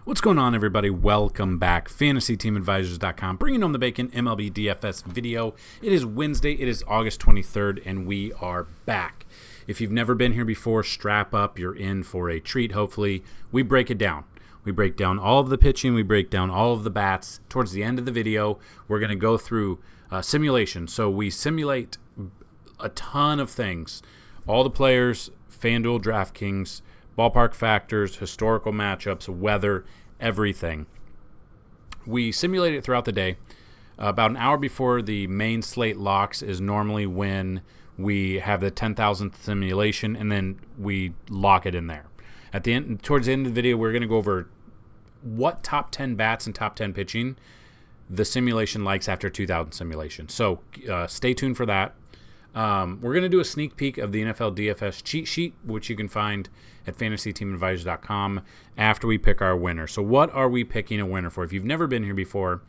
What's going on, everybody? Welcome back. FantasyTeamAdvisors.com, bringing home the bacon MLB DFS video. It is Wednesday. It is August 23rd, and we are back. If you've never been here before, strap up. You're in for a treat, hopefully. We break it down. We break down all of the pitching. We break down all of the bats. Towards the end of the video, we're going to go through simulation. So we simulate a ton of things. All the players, Fanduel, DraftKings, ballpark factors, historical matchups, weather, everything. We simulate it throughout the day. About an hour before the main slate locks is normally when we have the 10,000th simulation, and then we lock it in there. At the end, towards the end of the video, we're going to go over what top 10 bats and top 10 pitching the simulation likes after 2,000 simulation. So stay tuned for that. We're going to do a sneak peek of the NFL DFS cheat sheet, which you can find at FantasyTeamAdvisors.com after we pick our winner. So what are we picking a winner for? If you've never been here before,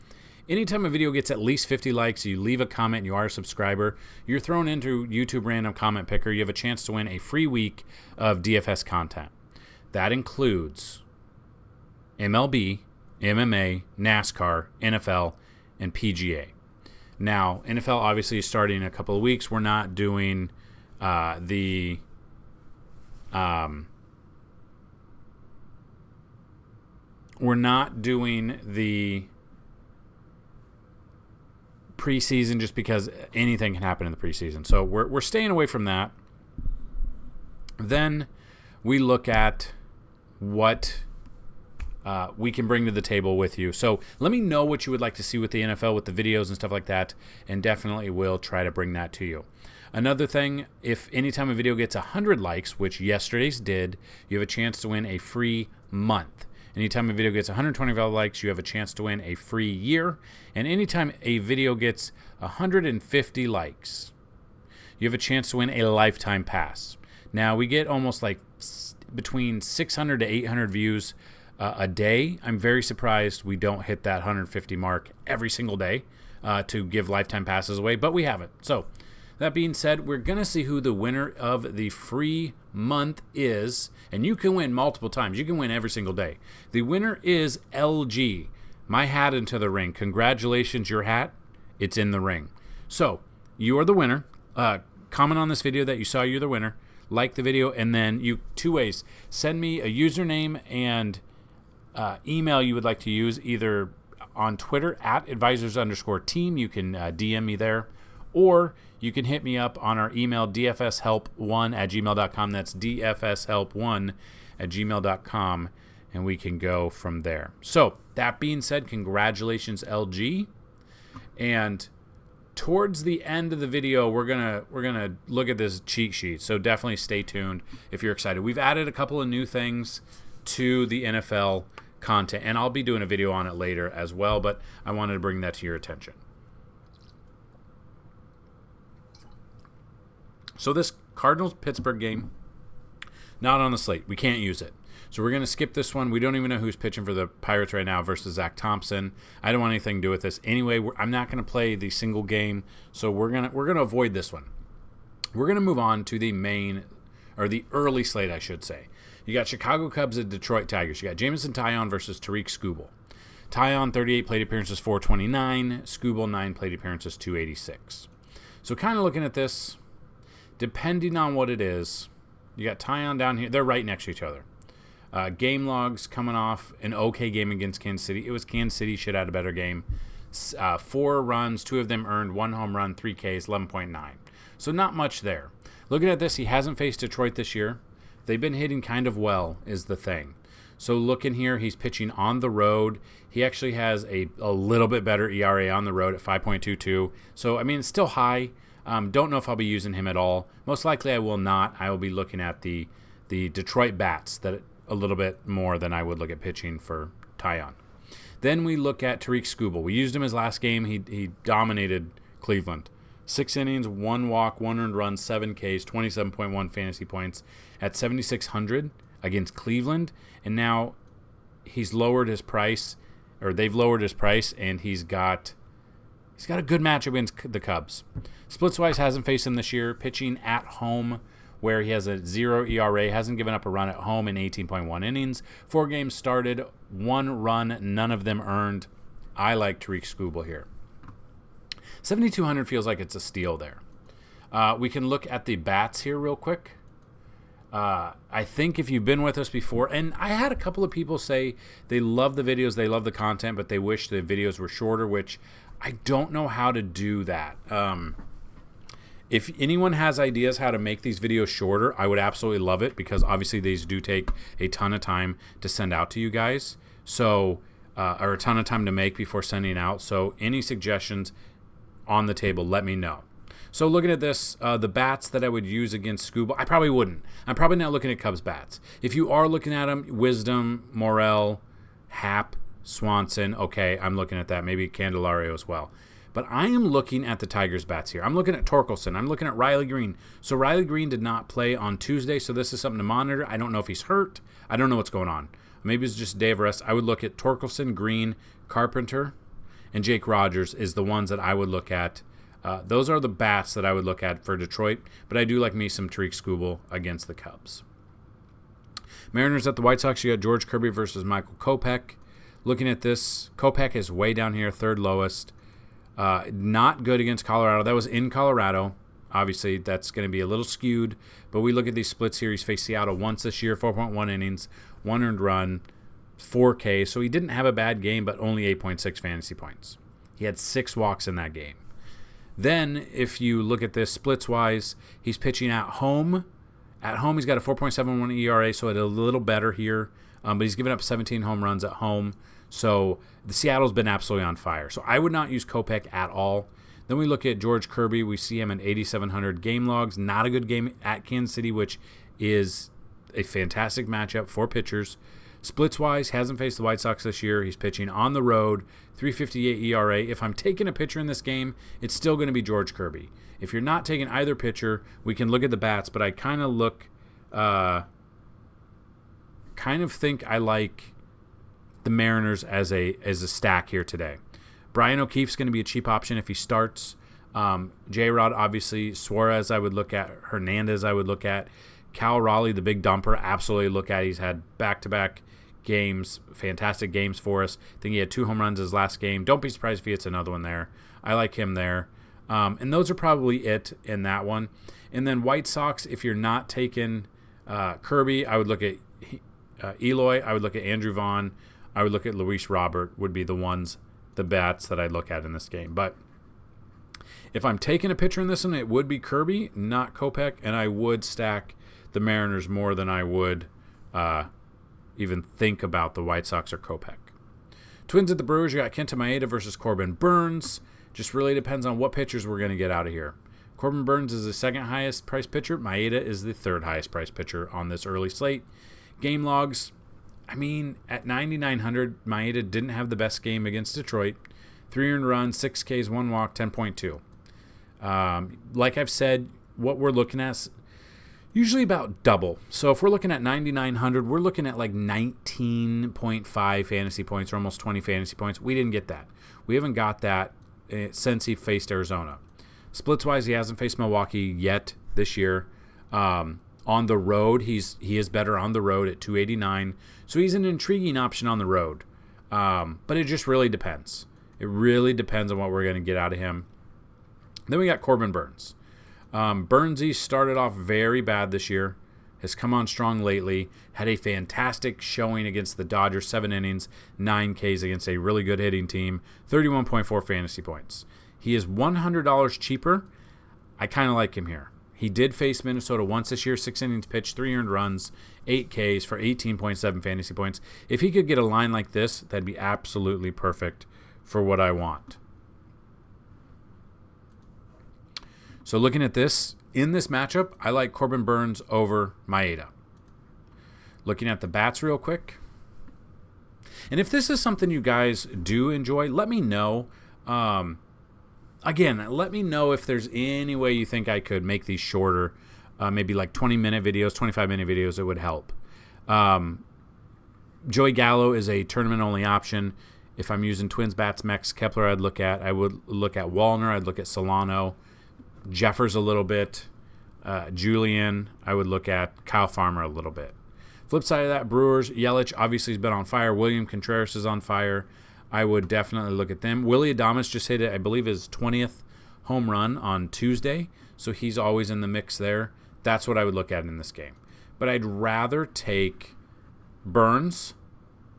anytime a video gets at least 50 likes, you leave a comment, and you are a subscriber, you're thrown into YouTube Random Comment Picker. You have a chance to win a free week of DFS content. That includes MLB, MMA, NASCAR, NFL, and PGA. Now, NFL obviously is starting in a couple of weeks. We're not doing the preseason just because anything can happen in the preseason. So we're staying away from that. Then we look at what we can bring to the table with you. So let me know what you would like to see with the NFL, with the videos and stuff like that, and definitely will try to bring that to you. Another thing, if anytime a video gets 100 likes, which yesterday's did, you have a chance to win a free month. Anytime a video gets 125 likes, you have a chance to win a free year. And anytime a video gets 150 likes, you have a chance to win a lifetime pass. Now, we get almost like between 600 to 800 views a day. I'm very surprised we don't hit that 150 mark every single day to give lifetime passes away, but we have it. So that being said, we're going to see who the winner of the free month is, and you can win multiple times. You can win every single day. The winner is LG. My hat into the ring. Congratulations, your hat. It's in the ring. So you are the winner. Comment on this video that you saw you're the winner. Like the video, and then two ways. Send me a username and email you would like to use, either on Twitter at advisors_team. You can DM me there, or you can hit me up on our email, dfshelp1@gmail.com. That's dfshelp1@gmail.com, and we can go from there. So that being said, congratulations, LG. And towards the end of the video, we're gonna look at this cheat sheet. So definitely stay tuned if you're excited. We've added a couple of new things to the NFL content, and I'll be doing a video on it later as well, but I wanted to bring that to your attention. So this Cardinals-Pittsburgh game, not on the slate. We can't use it. So we're going to skip this one. We don't even know who's pitching for the Pirates right now versus Zach Thompson. I don't want anything to do with this. Anyway, I'm not going to play the single game, so we're going to avoid this one. We're going to move on to the main, or the early slate, I should say. You got Chicago Cubs and Detroit Tigers. You got Jameson Taillon versus Tariq Skubal. Taillon, 38 plate appearances, 429. Skubal, 9 plate appearances, 286. So kind of looking at this, depending on what it is, you got Taillon down here. They're right next to each other. Game logs coming off an okay game against Kansas City. It was Kansas City should have had a better game. 4 runs, 2 of them earned, 1 home run, 3 Ks, 11.9. So not much there. Looking at this, he hasn't faced Detroit this year. They've been hitting kind of well is the thing. So looking here, he's pitching on the road. He actually has a little bit better ERA on the road at 5.22. So, I mean, it's still high. Don't know if I'll be using him at all. Most likely I will not. I will be looking at the Detroit bats that a little bit more than I would look at pitching for Taillon. Then we look at Tariq Skubal. We used him his last game. He dominated Cleveland. 6 innings, 1 walk, 1 earned run, 7 Ks, 27.1 fantasy points at 7,600 against Cleveland. And now he's lowered his price, or they've lowered his price, and he's got a good matchup against the Cubs. Splits-wise hasn't faced him this year. Pitching at home, where he has a 0 ERA, hasn't given up a run at home in 18.1 innings. 4 games started, 1 run, none of them earned. I like Tariq Skubal here. 7,200 feels like it's a steal there. We can look at the bats here real quick. I think if you've been with us before, and I had a couple of people say they love the videos, they love the content, but they wish the videos were shorter, which I don't know how to do that. If anyone has ideas how to make these videos shorter, I would absolutely love it, because obviously these do take a ton of time to send out to you guys, so or a ton of time to make before sending out. So any suggestions on the table, let me know. So looking at this, the bats that I would use against Skubal, I probably wouldn't. I'm probably not looking at Cubs bats. If you are looking at them, Wisdom, Morel, Happ, Swanson, okay, I'm looking at that. Maybe Candelario as well. But I am looking at the Tigers bats here. I'm looking at Torkelson. I'm looking at Riley Green. So Riley Green did not play on Tuesday, so this is something to monitor. I don't know if he's hurt. I don't know what's going on. Maybe it's just a day of rest. I would look at Torkelson, Green, Carpenter, and Jake Rogers is the ones that I would look at. Those are the bats that I would look at for Detroit, but I do like me some Tariq Skubal against the Cubs. Mariners at the White Sox, you got George Kirby versus Michael Kopech. Looking at this, Kopech is way down here, third lowest. Not good against Colorado. That was in Colorado. Obviously, that's going to be a little skewed, but we look at these splits here. He's faced Seattle once this year, 4.1 innings, 1 earned run, 4K. So he didn't have a bad game, but only 8.6 fantasy points. He had 6 walks in that game. Then, if you look at this splits-wise, he's pitching at home. At home, he's got a 4.71 ERA, so it's a little better here. But he's given up 17 home runs at home. So the Seattle's been absolutely on fire. So I would not use Kopech at all. Then we look at George Kirby. We see him in 8,700 game logs. Not a good game at Kansas City, which is a fantastic matchup for pitchers. Splits-wise, hasn't faced the White Sox this year. He's pitching on the road, 3.58 ERA. If I'm taking a pitcher in this game, it's still going to be George Kirby. If you're not taking either pitcher, we can look at the bats, but I kind of think I like the Mariners as a stack here today. Brian O'Keefe's going to be a cheap option if he starts. J-Rod, obviously. Suarez, I would look at. Hernandez, I would look at. Cal Raleigh, the big dumper, absolutely look at. He's had back-to-back games, fantastic games for us. I think he had 2 home runs his last game. Don't be surprised if he hits another one there. I like him there. And those are probably it in that one. And then White Sox, if you're not taking Kirby, I would look at Eloy. I would look at Andrew Vaughn. I would look at Luis Robert would be the bats that I'd look at in this game. But if I'm taking a pitcher in this one, it would be Kirby, not Kopech, and I would stack the Mariners more than I would even think about the White Sox or Kopech. Twins at the Brewers, you got Kenta Maeda versus Corbin Burns. Just really depends on what pitchers we're going to get out of here. Corbin Burns is the second highest priced pitcher. Maeda is the third highest priced pitcher on this early slate. Game logs, I mean, at 9,900, Maeda didn't have the best game against Detroit. 3 earned runs, 6 Ks, 1 walk, 10.2. Like I've said, what we're looking at is usually about double. So if we're looking at 9,900, we're looking at like 19.5 fantasy points or almost 20 fantasy points. We didn't get that. We haven't got that since he faced Arizona. Splits-wise, he hasn't faced Milwaukee yet this year. On the road, he is better on the road at 289. So he's an intriguing option on the road. But it just really depends. It really depends on what we're going to get out of him. Then we got Corbin Burns. Burnsy started off very bad this year. Has come on strong lately. Had a fantastic showing against the Dodgers. 7 innings, 9 Ks against a really good hitting team. 31.4 fantasy points. He is $100 cheaper. I kind of like him here. He did face Minnesota once this year. 6 innings pitched, 3 earned runs, 8 Ks for 18.7 fantasy points. If he could get a line like this, that'd be absolutely perfect for what I want. So looking at this, in this matchup, I like Corbin Burns over Maeda. Looking at the bats real quick. And if this is something you guys do enjoy, let me know. Again, let me know if there's any way you think I could make these shorter, maybe like 20-minute videos, 25-minute videos. It would help. Joey Gallo is a tournament-only option. If I'm using Twins, Bats, Mex, Kepler, I would look at Wallner. I'd look at Solano. Jeffers a little bit. Julian, I would look at Kyle Farmer a little bit. Flip side of that, Brewers, Yelich obviously has been on fire. William Contreras is on fire. I would definitely look at them. Willie Adames just hit it, I believe, his 20th home run on Tuesday, so he's always in the mix there. That's what I would look at in this game. But I'd rather take Burns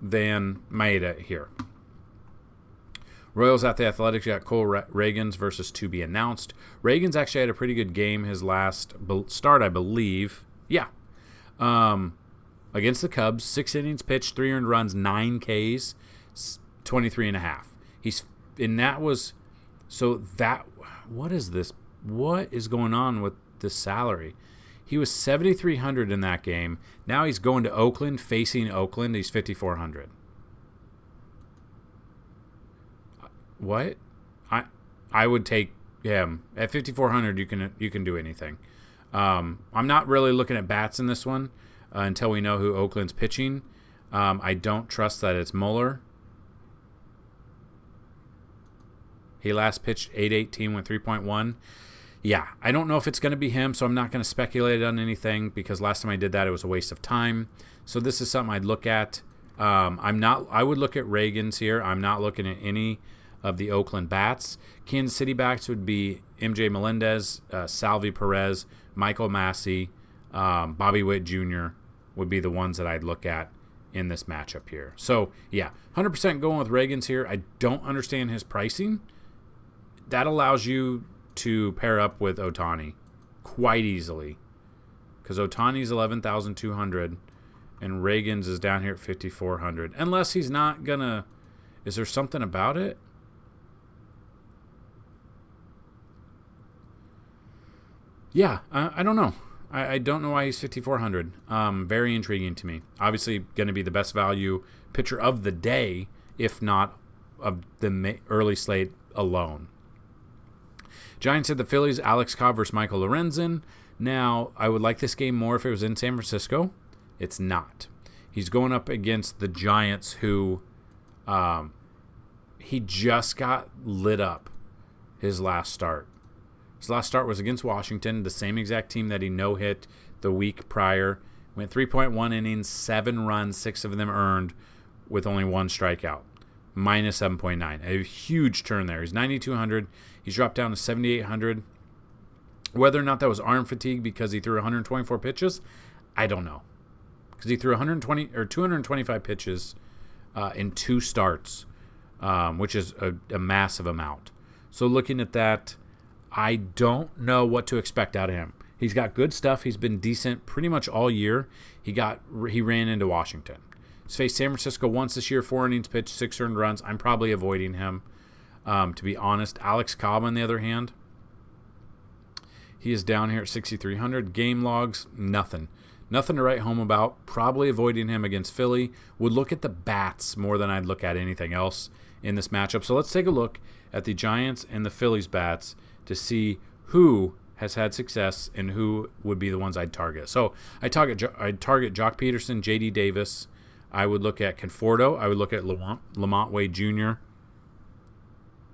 than Maeda here. Royals at the Athletics, you got Cole Reagans versus to be announced. Reagans actually had a pretty good game his last start, I believe. Yeah. Against the Cubs, 6 innings pitched, 3 earned runs, 9 Ks, 23.5. What is this? What is going on with this salary? He was 7,300 in that game. Now he's going to Oakland, facing Oakland. He's 5,400. What? I would take him at 5,400. You can do anything. I'm not really looking at bats in this one until we know who Oakland's pitching. I don't trust that it's Mueller. He last pitched 8-18 with 3.1. Yeah, I don't know if it's going to be him, so I'm not going to speculate on anything because last time I did that, it was a waste of time. So this is something I'd look at. I would look at Reagans here. I'm not looking at any of the Oakland bats. Kansas City bats would be MJ Melendez, Salvi Perez, Michael Massey, Bobby Witt Jr. would be the ones that I'd look at in this matchup here. So, yeah, 100% going with Reagans here. I don't understand his pricing. That allows you to pair up with Ohtani quite easily because Ohtani's 11,200 and Reagans is down here at 5,400. Unless he's not going to... Is there something about it? Yeah, I don't know. I don't know why he's 5,400. Very intriguing to me. Obviously, going to be the best value pitcher of the day, if not of the early slate alone. Giants at the Phillies, Alex Cobb versus Michael Lorenzen. Now, I would like this game more if it was in San Francisco. It's not. He's going up against the Giants, who he just got lit up his last start. His last start was against Washington, the same exact team that he no-hit the week prior. Went 3.1 innings, 7 runs, 6 of them earned with only 1 strikeout. Minus 7.9. A huge turn there. He's 9,200. He's dropped down to 7,800. Whether or not that was arm fatigue because he threw 124 pitches, I don't know. Because he threw 225 pitches in 2 starts, which is a massive amount. So looking at that, I don't know what to expect out of him. He's got good stuff. He's been decent pretty much all year. He ran into Washington. He's faced San Francisco once this year, 4 innings pitched, 6 earned runs. I'm probably avoiding him, to be honest. Alex Cobb, on the other hand, he is down here at 6,300. Game logs, nothing. Nothing to write home about. Probably avoiding him against Philly. Would look at the bats more than I'd look at anything else in this matchup. So let's take a look at the Giants and the Phillies bats to see who has had success and who would be the ones I'd target. So I'd target Jock Peterson, J.D. Davis. I would look at Conforto. I would look at Lamont Wade Jr.,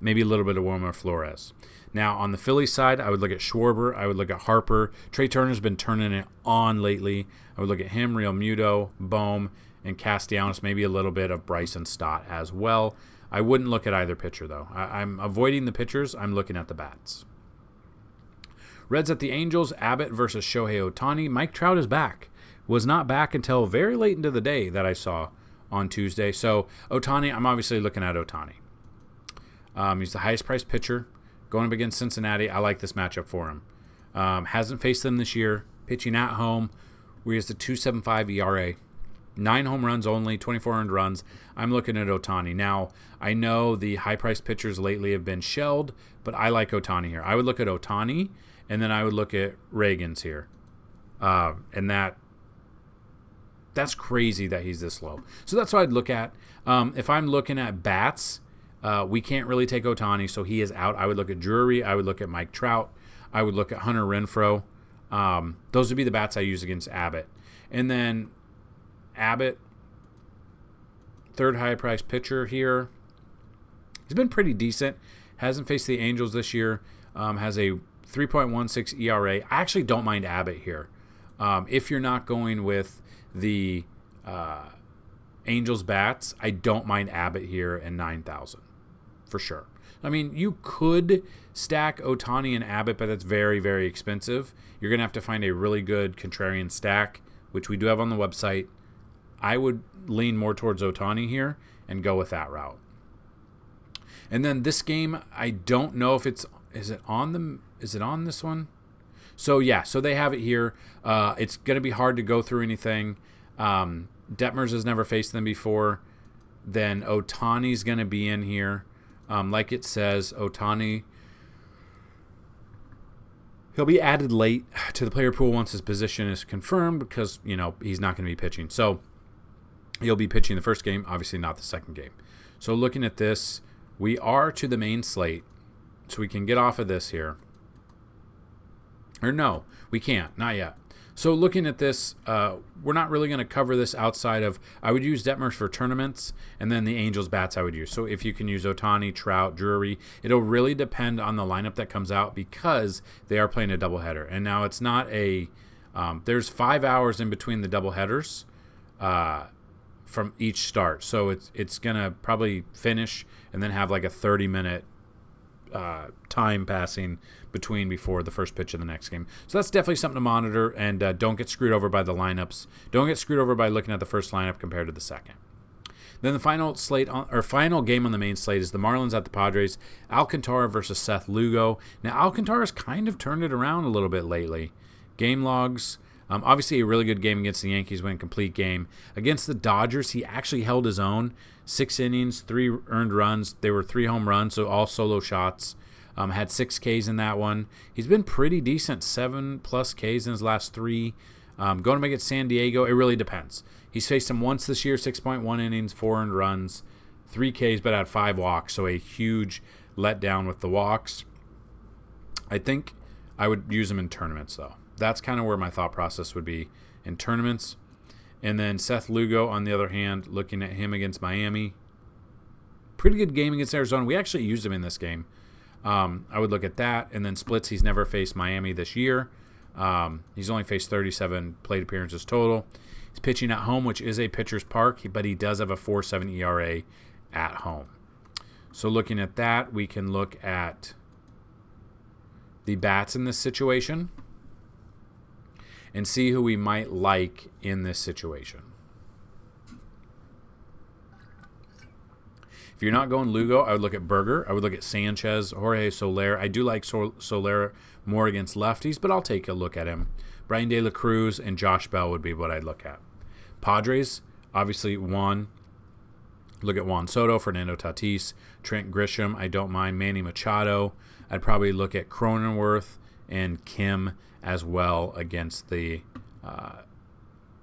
maybe a little bit of Wilmer Flores. Now, on the Phillies side, I would look at Schwarber. I would look at Harper. Trey Turner's been turning it on lately. I would look at him, Real Muto, Bohm, and Castellanos, maybe a little bit of Bryson Stott as well. I wouldn't look at either pitcher, though. I'm avoiding the pitchers. I'm looking at the bats. Reds at the Angels, Abbott versus Shohei Ohtani. Mike Trout is back. Was not back until very late into the day that I saw on Tuesday. So Ohtani, I'm obviously looking at Ohtani. He's the highest priced pitcher. Going up against Cincinnati, I like this matchup for him. Hasn't faced them this year. Pitching at home, where he has the 2.75 ERA. 9 home runs only, 24 earned runs. I'm looking at Ohtani. Now, I know the high-priced pitchers lately have been shelled, but I like Ohtani here. I would look at Ohtani, and then I would look at Reagans here. And that's crazy that he's this low. So that's what I'd look at. If I'm looking at bats, we can't really take Ohtani, so he is out. I would look at Drury. I would look at Mike Trout. I would look at Hunter Renfroe. Those would be the bats I use against Abbott. And then Abbott, third high-priced pitcher here. He's been pretty decent. Hasn't faced the Angels this year. Has a 3.16 ERA. I actually don't mind Abbott here. If you're not going with the Angels bats, I don't mind Abbott here in 9,000 for sure. I mean, you could stack Ohtani and Abbott, but that's very, very expensive. You're going to have to find a really good contrarian stack, which we do have on the website. I would lean more towards Ohtani here and go with that route. And then this game, I don't know if is it on this one? So yeah, so they have it here. It's going to be hard to go through anything. Detmers has never faced them before. Then Ohtani's going to be in here. Like it says, Ohtani, he'll be added late to the player pool once his position is confirmed because, he's not going to be pitching. So he'll be pitching the first game, obviously not the second game. So looking at this, we are to the main slate, so we can get off of this here. Or no, we can't, not yet. So looking at this, we're not really going to cover this outside of, I would use Detmers for tournaments, and then the Angels bats I would use. So if you can use Ohtani, Trout, Drury, it'll really depend on the lineup that comes out because they are playing a doubleheader. And now it's not there's 5 hours in between the doubleheaders from each start. So it's going to probably finish and then have like a 30-minute time passing before the first pitch of the next game. So that's definitely something to monitor, and don't get screwed over by the lineups. Don't get screwed over by looking at the first lineup compared to the second. Then the final game on the main slate is the Marlins at the Padres. Alcantara versus Seth Lugo. Now Alcantara's kind of turned it around a little bit lately. Game logs. Obviously a really good game against the Yankees, win complete game. Against the Dodgers, he actually held his own. 6 innings, 3 earned runs. They were 3 home runs, so all solo shots. Had 6 Ks in that one. He's been pretty decent, 7+ Ks in his last 3. Going to make it San Diego, it really depends. He's faced him once this year, 6.1 innings, 4 earned runs, 3 Ks, but had 5 walks, so a huge letdown with the walks. I think I would use him in tournaments, though. That's kind of where my thought process would be in tournaments. And then Seth Lugo, on the other hand, looking at him against Miami. Pretty good game against Arizona. We actually used him in this game. I would look at that. And then splits, he's never faced Miami this year. He's only faced 37 plate appearances total. He's pitching at home, which is a pitcher's park, but he does have a 4.7 ERA at home. So looking at that, we can look at the bats in this situation and see who we might like in this situation. If you're not going Lugo, I would look at Berger. I would look at Sanchez, Jorge Soler. I do like Soler more against lefties, but I'll take a look at him. Brian De La Cruz and Josh Bell would be what I'd look at. Padres, obviously Juan. Look at Juan Soto, Fernando Tatis, Trent Grisham. I don't mind Manny Machado. I'd probably look at Cronenworth and Kim as well against the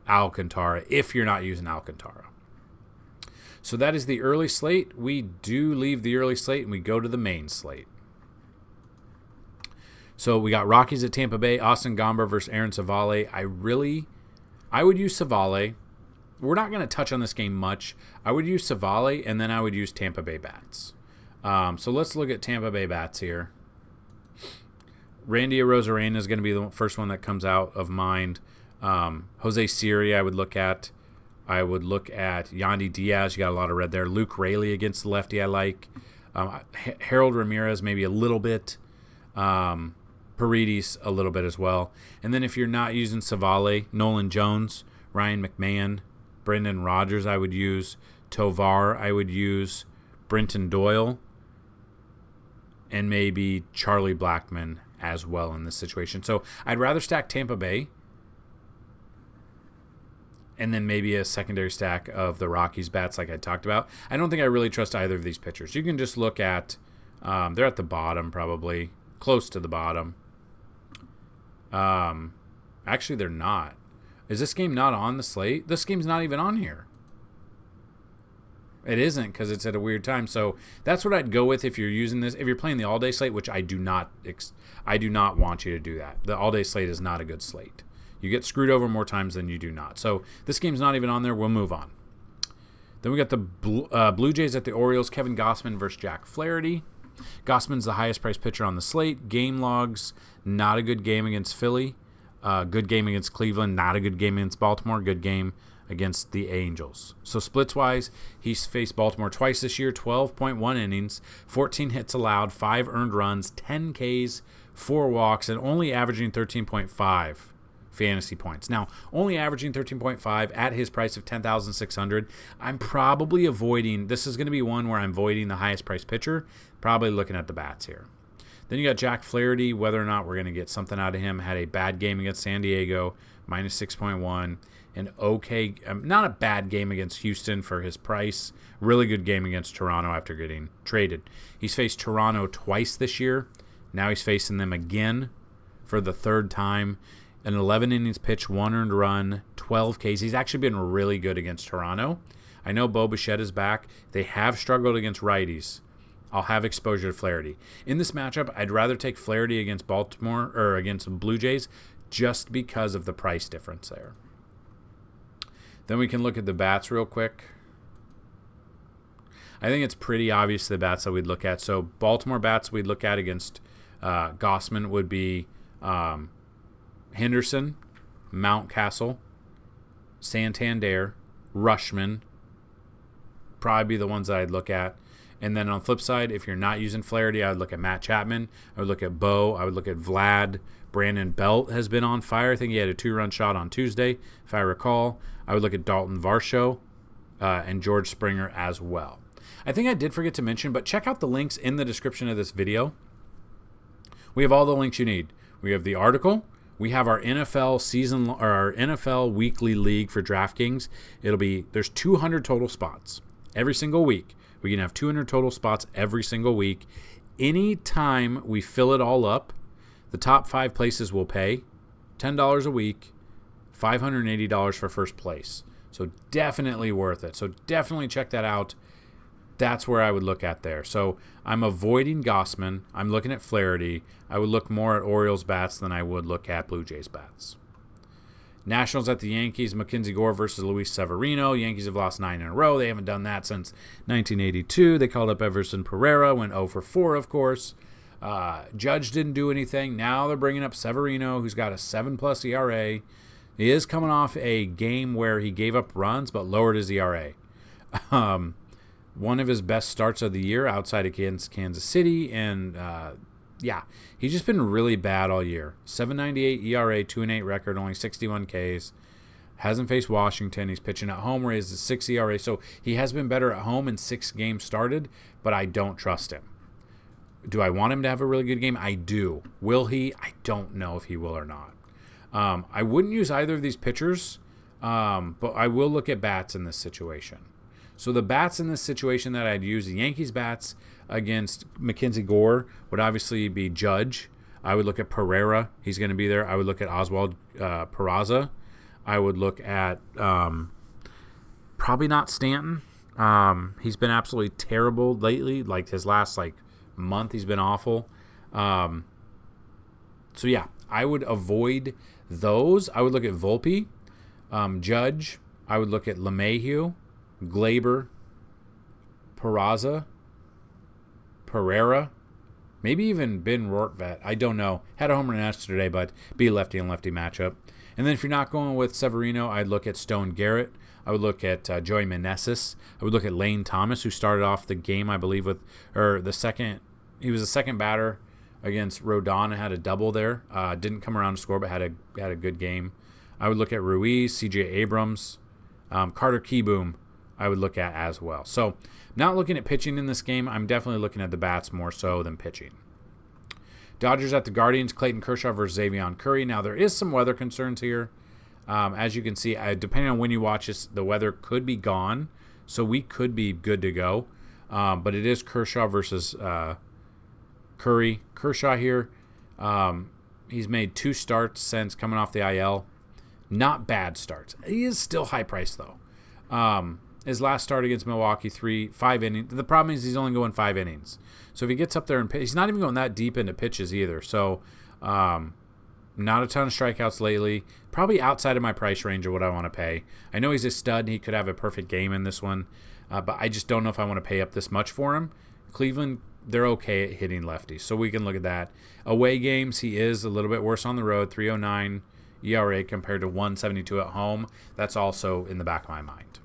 Alcantara if you're not using Alcantara. So that is the early slate. We do leave the early slate and we go to the main slate. So we got Rockies at Tampa Bay, Austin Gomber versus Aaron Savale. I would use Savale. We're not going to touch on this game much. I would use Savale and then I would use Tampa Bay bats. So let's look at Tampa Bay bats here. Randy Arozarena is going to be the first one that comes out of mind. Jose Siri I would look at. I would look at Yandy Diaz. You got a lot of red there. Luke Raley against the lefty I like. Harold Ramirez maybe a little bit. Paredes a little bit as well. And then if you're not using Savale, Nolan Jones, Ryan McMahon, Brendan Rodgers I would use. Tovar I would use. Brenton Doyle. And maybe Charlie Blackmon as well in this situation. So I'd rather stack Tampa Bay and then maybe a secondary stack of the Rockies bats like I talked about. I don't think I really trust either of these pitchers. You can just look at, they're at the bottom probably, close to the bottom. Actually, they're not. Is this game not on the slate? This game's not even on here. It isn't because it's at a weird time. So that's what I'd go with if you're using this. If you're playing the all-day slate, which I do not want you to do that. The all-day slate is not a good slate. You get screwed over more times than you do not. So this game's not even on there. We'll move on. Then we got the Blue Jays at the Orioles. Kevin Gausman versus Jack Flaherty. Gossman's the highest priced pitcher on the slate. Game logs, not a good game against Philly. Good game against Cleveland, not a good game against Baltimore. Good game against the Angels. So splits-wise, he's faced Baltimore twice this year, 12.1 innings, 14 hits allowed, 5 earned runs, 10 Ks, 4 walks, and only averaging 13.5 fantasy points. Now, only averaging 13.5 at his price of $10,600. I'm probably avoiding, this is going to be one where I'm avoiding the highest priced pitcher, probably looking at the bats here. Then you got Jack Flaherty, whether or not we're going to get something out of him. Had a bad game against San Diego, minus 6.1. An okay, not a bad game against Houston for his price. Really good game against Toronto after getting traded. He's faced Toronto twice this year. Now he's facing them again for the third time. An 11 innings pitch, 1 earned run, 12 Ks. He's actually been really good against Toronto. I know Bo Bichette is back. They have struggled against righties. I'll have exposure to Flaherty. In this matchup, I'd rather take Flaherty against Baltimore or against Blue Jays just because of the price difference there. Then we can look at the bats real quick. I think it's pretty obvious the bats that we'd look at. So Baltimore bats we'd look at against Gossman would be Henderson, Mountcastle, Santander, Rushman. Probably be the ones that I'd look at. And then on the flip side, if you're not using Flaherty, I would look at Matt Chapman. I would look at Bo. I would look at Vlad. Brandon Belt has been on fire. I think he had a 2-run shot on Tuesday, if I recall. I would look at Dalton Varsho and George Springer as well. I think I did forget to mention, but check out the links in the description of this video. We have all the links you need. We have the article. We have our NFL season or our NFL weekly league for DraftKings. There's 200 total spots every single week. We can have 200 total spots every single week. Anytime we fill it all up, the top 5 places will pay $10 a week, $580 for first place. So definitely worth it. So definitely check that out. That's where I would look at there. So I'm avoiding Gossman. I'm looking at Flaherty. I would look more at Orioles bats than I would look at Blue Jays bats. Nationals at the Yankees, Mackenzie Gore versus Luis Severino. Yankees have lost 9 in a row. They haven't done that since 1982. They called up Everson Pereira, went 0 for 4, of course. Judge didn't do anything. Now they're bringing up Severino, who's got a 7+ ERA. He is coming off a game where he gave up runs but lowered his ERA. One of his best starts of the year outside against Kansas City, and he's just been really bad all year. 7.98 ERA, 2.8 record, only 61 Ks. Hasn't faced Washington. He's pitching at home where he has a 6 ERA. So he has been better at home in 6 games started, but I don't trust him. Do I want him to have a really good game? I do. Will he? I don't know if he will or not. I wouldn't use either of these pitchers, but I will look at bats in this situation. So the bats in this situation that I'd use, the Yankees bats against Mackenzie Gore would obviously be Judge. I would look at Pereira. He's going to be there. I would look at Oswald Peraza. I would look at probably not Stanton. He's been absolutely terrible lately. Like his last month, he's been awful. So yeah, I would avoid those. I would look at Volpe, Judge. I would look at LeMahieu, Glaber, Peraza, Pereira, maybe even Ben Rortvedt. I don't know. Had a home run yesterday, but be a lefty and lefty matchup. And then if you're not going with Severino, I'd look at Stone Garrett. I would look at Joey Meneses. I would look at Lane Thomas, who started off the game, I believe, he was the second batter against Rodon and had a double there. Didn't come around to score, but had a good game. I would look at Ruiz, CJ Abrams, Carter Kieboom. I would look at as well. So not looking at pitching in this game. I'm definitely looking at the bats more so than pitching. Dodgers at the Guardians, Clayton Kershaw versus Xavier Curry. Now, there is some weather concerns here. As you can see, depending on when you watch this, the weather could be gone. So we could be good to go. But it is Kershaw versus Curry. Kershaw here, he's made 2 starts since coming off the IL. Not bad starts. He is still high priced, though. His last start against Milwaukee, 5 innings. The problem is he's only going 5 innings. So if he gets up there and pitch, he's not even going that deep into pitches either. So not a ton of strikeouts lately. Probably outside of my price range of what I want to pay. I know he's a stud and he could have a perfect game in this one. But I just don't know if I want to pay up this much for him. Cleveland they're okay at hitting lefties. So we can look at that. Away games, he is a little bit worse on the road, 3.09 ERA compared to 1.72 at home. That's also in the back of my mind.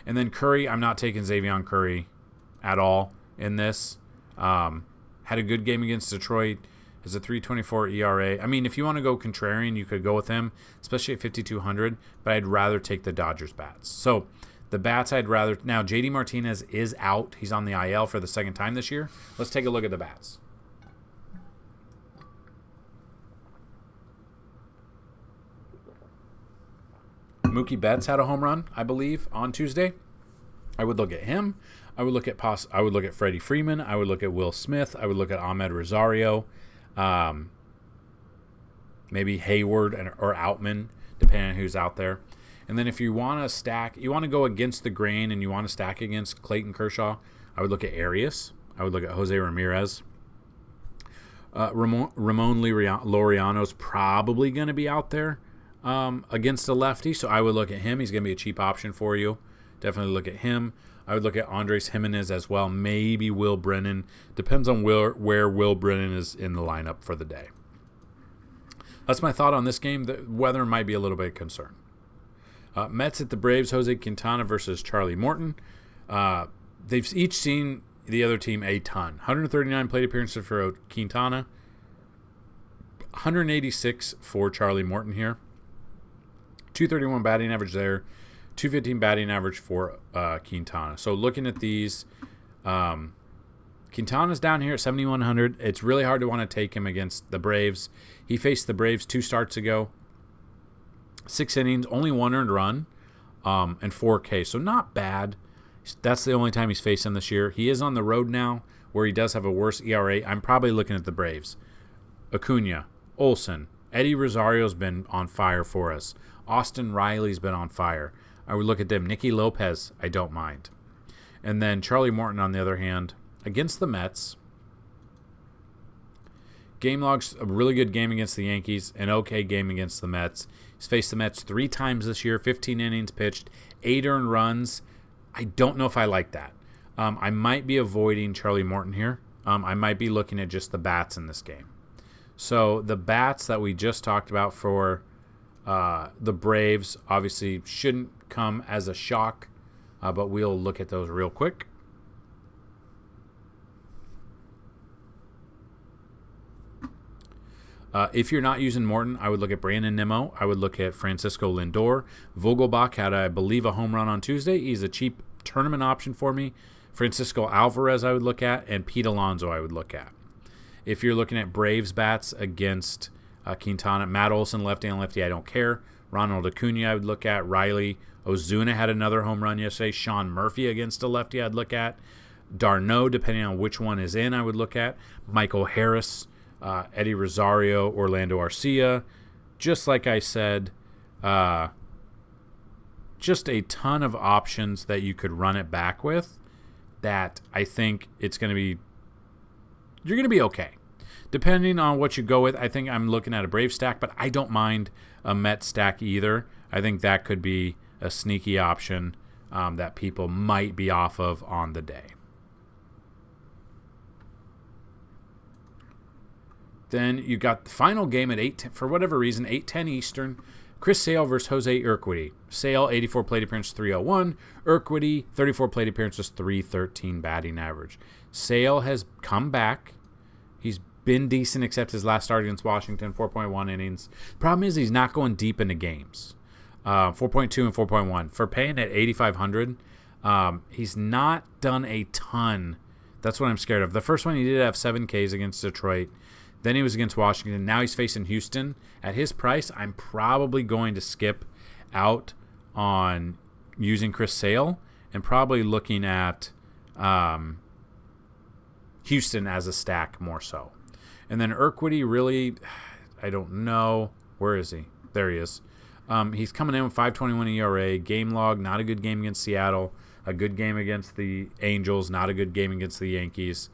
And then Curry, I'm not taking Xavier Curry at all in this. Had a good game against Detroit. Has a 3.24 ERA. I mean, if you want to go contrarian, you could go with him, especially at 5,200, but I'd rather take the Dodgers bats. So the bats I'd rather... Now, JD Martinez is out. He's on the IL for the second time this year. Let's take a look at the bats. Mookie Betts had a home run, I believe, on Tuesday. I would look at him. I would look at Freddie Freeman. I would look at Will Smith. I would look at Ahmed Rosario. Maybe Hayward or Outman, depending on who's out there. And then if you want to stack, you want to go against the grain and you want to stack against Clayton Kershaw, I would look at Arias. I would look at Jose Ramirez. Ramon Laureano's probably going to be out there against a lefty, so I would look at him. He's going to be a cheap option for you. Definitely look at him. I would look at Andres Jimenez as well. Maybe Will Brennan. Depends on where Will Brennan is in the lineup for the day. That's my thought on this game. The weather might be a little bit of concern. Mets at the Braves, Jose Quintana versus Charlie Morton. They've each seen the other team a ton. 139 plate appearances for Quintana. 186 for Charlie Morton here. 231 batting average there. 215 batting average for Quintana. So looking at these, Quintana's down here at 7,100. It's really hard to want to take him against the Braves. He faced the Braves 2 starts ago. 6 innings, only 1 earned run, and 4 Ks. So not bad. That's the only time he's faced him this year. He is on the road now, where he does have a worse ERA. I'm probably looking at the Braves. Acuna, Olsen, Eddie Rosario's been on fire for us. Austin Riley's been on fire. I would look at them. Nicky Lopez, I don't mind. And then Charlie Morton, on the other hand, against the Mets. Game logs, a really good game against the Yankees, an okay game against the Mets. He's faced the Mets 3 times this year, 15 innings pitched, 8 earned runs. I don't know if I like that. I might be avoiding Charlie Morton here. I might be looking at just the bats in this game. So the bats that we just talked about for the Braves obviously shouldn't come as a shock, but we'll look at those real quick. If you're not using Morton, I would look at Brandon Nimmo. I would look at Francisco Lindor. Vogelbach had, I believe, a home run on Tuesday. He's a cheap tournament option for me. Francisco Alvarez I would look at, and Pete Alonso I would look at. If you're looking at Braves bats against Quintana, Matt Olson, lefty on lefty, I don't care. Ronald Acuna I would look at. Riley Ozuna had another home run yesterday. Sean Murphy against a lefty I'd look at. D'Arnaud, depending on which one is in, I would look at. Michael Harris, Eddie Rosario, Orlando Arcia. Just like I said, just a ton of options that you could run it back with that I think it's going to be, you're going to be okay. Depending on what you go with, I think I'm looking at a Brave stack, but I don't mind a Met stack either. I think that could be a sneaky option that people might be off of on the day. Then you got the final game at 8:10, for whatever reason, 8:10 Eastern. Chris Sale versus Jose Urquidy. Sale, 84 plate appearances, 301. Urquidy, 34 plate appearances, 313 batting average. Sale has come back. He's been decent except his last start against Washington, 4.1 innings. Problem is he's not going deep into games. 4.2 and 4.1. For paying at 8,500, he's not done a ton. That's what I'm scared of. The first one, he did have 7 Ks against Detroit. Then he was against Washington. Now he's facing Houston. At his price, I'm probably going to skip out on using Chris Sale and probably looking at Houston as a stack more so. And then Urquidy, really, I don't know. Where is he? There he is. He's coming in with 5.21 ERA. Game log, not a good game against Seattle. A good game against the Angels. Not a good game against the Yankees.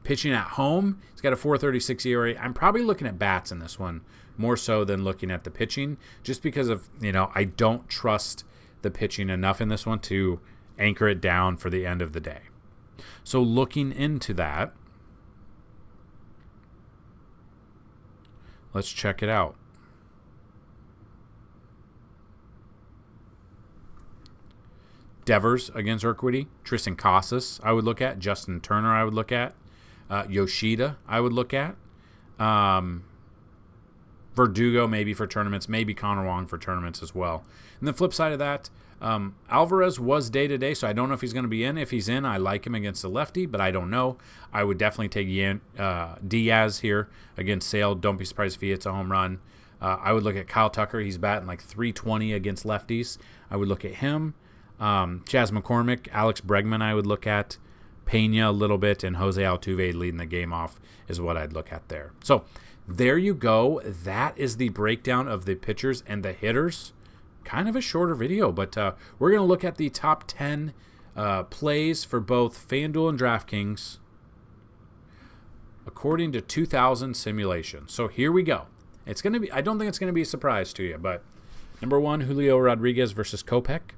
Pitching at home, he's got a 4.36 ERA. I'm probably looking at bats in this one more so than looking at the pitching, just because of, I don't trust the pitching enough in this one to anchor it down for the end of the day. So looking into that, let's check it out. Devers against Urquidy. Tristan Casas I would look at. Justin Turner I would look at. Yoshida I would look at. Verdugo maybe for tournaments. Maybe Connor Wong for tournaments as well. And the flip side of that, Alvarez was day-to-day, so I don't know if he's going to be in. If he's in, I like him against the lefty, but I don't know. I would definitely take Diaz here against Sale. Don't be surprised if he hits a home run. I would look at Kyle Tucker. He's batting like .320 against lefties. I would look at him. Chas McCormick, Alex Bregman I would look at. Pena a little bit, and Jose Altuve leading the game off is what I'd look at there. So there you go. That is the breakdown of the pitchers and the hitters. Kind of a shorter video, but we're going to look at the top 10 plays for both Fanduel and DraftKings according to 2000 simulation. So here we go. It's going to be. I don't think it's going to be a surprise to you, but number 1, Julio Rodriguez versus Kopech.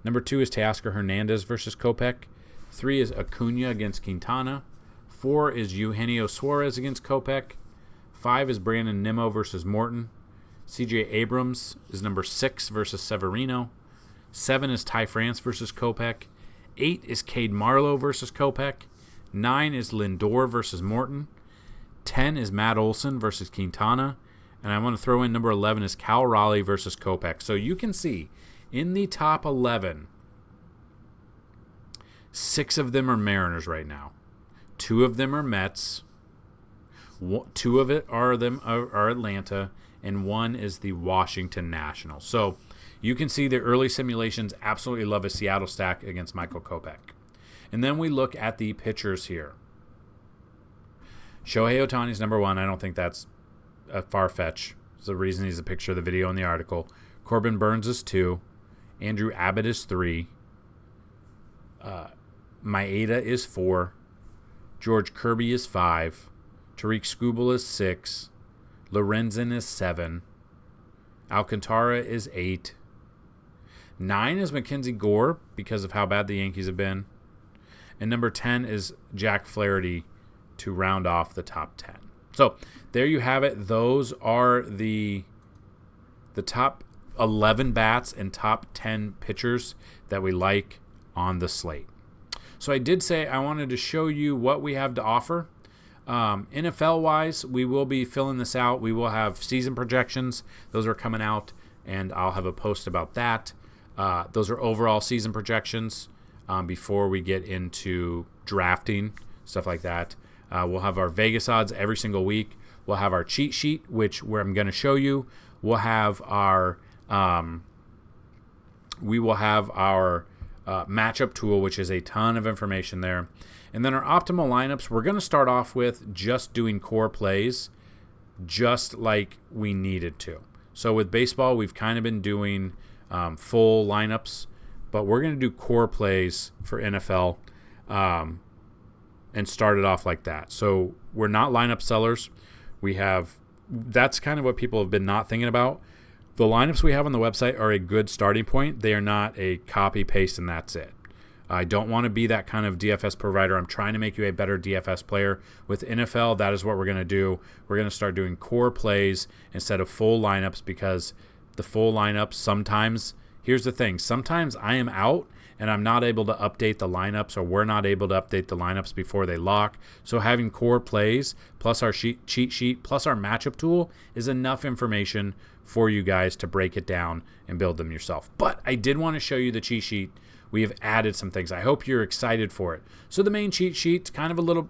Number 2 is Teoscar Hernandez versus Kopech. 3 is Acuna against Quintana. 4 is Eugenio Suarez against Kopech. 5 is Brandon Nimmo versus Morton. C.J. Abrams is number 6 versus Severino. 7 is Ty France versus Kopech. 8 is Cade Marlowe versus Kopech. 9 is Lindor versus Morton. 10 is Matt Olson versus Quintana. And I want to throw in number 11 is Cal Raleigh versus Kopech. So you can see in the top 11, 6 of them are Mariners right now. 2 of them are Mets. 2 of it are Atlanta, and 1 is the Washington Nationals. So you can see the early simulations absolutely love a Seattle stack against Michael Kopech. And then we look at the pitchers here. Shohei Ohtani is number 1. I don't think that's a far-fetch. There's a reason he's a picture of the video in the article. Corbin Burns is 2. Andrew Abbott is 3. Maeda is 4. George Kirby is 5. Tariq Skubal is 6. Lorenzen is 7. Alcantara is 8. 9 is Mackenzie Gore because of how bad the Yankees have been. And number 10 is Jack Flaherty to round off the top 10. So there you have it. Those are the top 11 bats and top 10 pitchers that we like on the slate. So I did say I wanted to show you what we have to offer. NFL-wise, we will be filling this out. We will have season projections. Those are coming out, and I'll have a post about that. Those are overall season projections before we get into drafting, stuff like that. We'll have our Vegas odds every single week. We'll have our cheat sheet, where I'm going to show you. We'll have our matchup tool, which is a ton of information there. And then our optimal lineups, we're going to start off with just doing core plays, just like we needed to. So with baseball, we've kind of been doing full lineups, but we're going to do core plays for NFL and start it off like that. So we're not lineup sellers. That's kind of what people have been not thinking about. The lineups we have on the website are a good starting point. They are not a copy paste and that's it. I don't want to be that kind of DFS provider. I'm trying to make you a better DFS player. With NFL, that is what we're going to do. We're going to start doing core plays instead of full lineups, because the full lineups sometimes, here's the thing, sometimes I am out and I'm not able to update the lineups, or we're not able to update the lineups before they lock. So having core plays plus our cheat sheet plus our matchup tool is enough information for you guys to break it down and build them yourself. But I did want to show you the cheat sheet. We have added some things. I hope you're excited for it. So the main cheat sheet, kind of a little,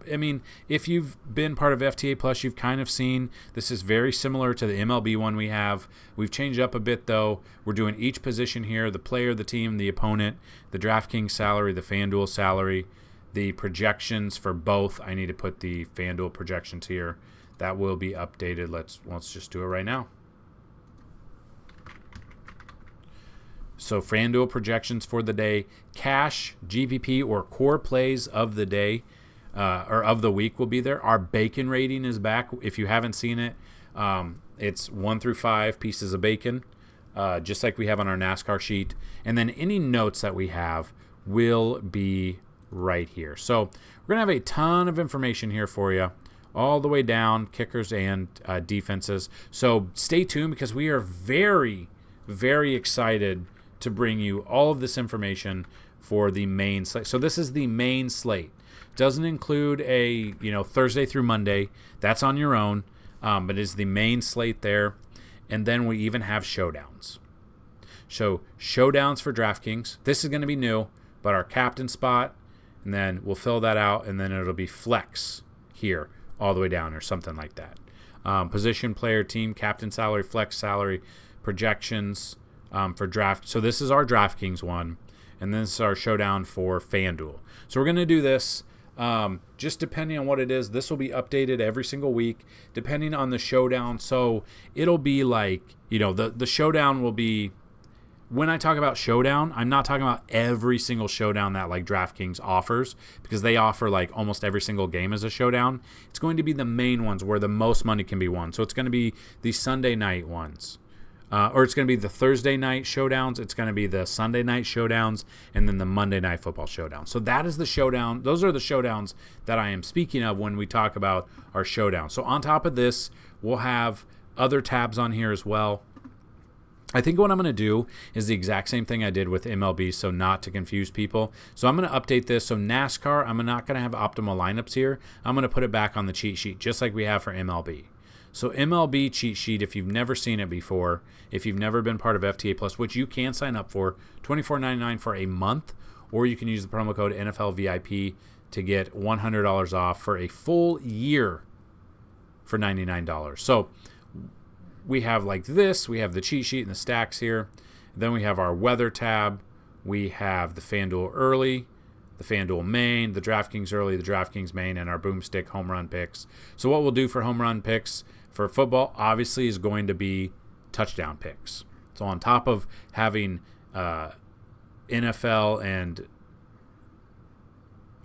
if you've been part of FTA Plus, you've kind of seen this is very similar to the MLB one we have. We've changed up a bit, though. We're doing each position here, the player, the team, the opponent, the DraftKings salary, the FanDuel salary, the projections for both. I need to put the FanDuel projections here. That will be updated. Let's just do it right now. So FanDuel projections for the day, cash, GPP, or core plays of the day or of the week will be there. Our bacon rating is back. If you haven't seen it, it's 1 through 5 pieces of bacon, just like we have on our NASCAR sheet. And then any notes that we have will be right here. So we're going to have a ton of information here for you, all the way down, kickers and defenses. So stay tuned, because we are very, very excited to bring you all of this information for the main slate. So this is the main slate. Doesn't include a Thursday through Monday. That's on your own, but is the main slate there. And then we even have showdowns. So showdowns for DraftKings. This is going to be new, but our captain spot, and then we'll fill that out, and then it'll be flex here all the way down or something like that. Position, player, team, captain salary, flex salary, projections for draft. So this is our DraftKings one, and this is our showdown for FanDuel. So we're going to do this just depending on what it is. This will be updated every single week depending on the showdown. So it'll be like, the showdown will be, when I talk about showdown, I'm not talking about every single showdown that like DraftKings offers, because they offer like almost every single game as a showdown. It's going to be the main ones where the most money can be won. So it's going to be the Sunday night ones, or it's going to be the Thursday night showdowns. It's going to be the Sunday night showdowns, and then the Monday night football showdown. So that is the showdown. Those are the showdowns that I am speaking of when we talk about our showdown. So on top of this, we'll have other tabs on here as well. I think what I'm going to do is the exact same thing I did with MLB, so not to confuse people. So I'm going to update this. So NASCAR, I'm not going to have optimal lineups here. I'm going to put it back on the cheat sheet, just like we have for MLB. So MLB cheat sheet, if you've never seen it before, if you've never been part of FTA Plus, which you can sign up for, $24.99 for a month, or you can use the promo code NFLVIP to get $100 off for a full year for $99. So we have like this, we have the cheat sheet and the stacks here. Then we have our weather tab. We have the FanDuel early, the FanDuel main, the DraftKings early, the DraftKings main, and our boomstick home run picks. So what we'll do for home run picks for football, obviously, is going to be touchdown picks. So on top of having NFL and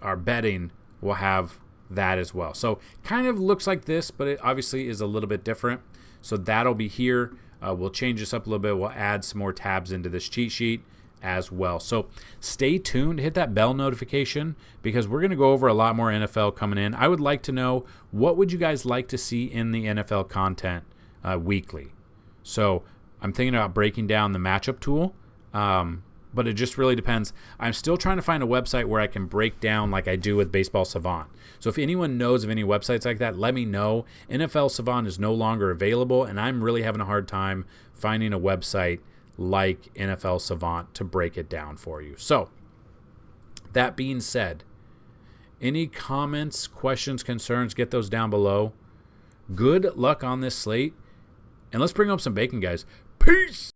our betting, we'll have that as well. So kind of looks like this, but it obviously is a little bit different. So that'll be here. We'll change this up a little bit. We'll add some more tabs into this cheat sheet as well. So stay tuned. Hit that bell notification, because we're going to go over a lot more NFL coming in. I would like to know, what would you guys like to see in the NFL content weekly? So I'm thinking about breaking down the matchup tool, but it just really depends. I'm still trying to find a website where I can break down like I do with Baseball Savant. So if anyone knows of any websites like that, let me know. NFL Savant is no longer available, and I'm really having a hard time finding a website like NFL Savant to break it down for you. So that being said, any comments, questions, concerns, get those down below. Good luck on this slate, and let's bring up some bacon, guys. Peace!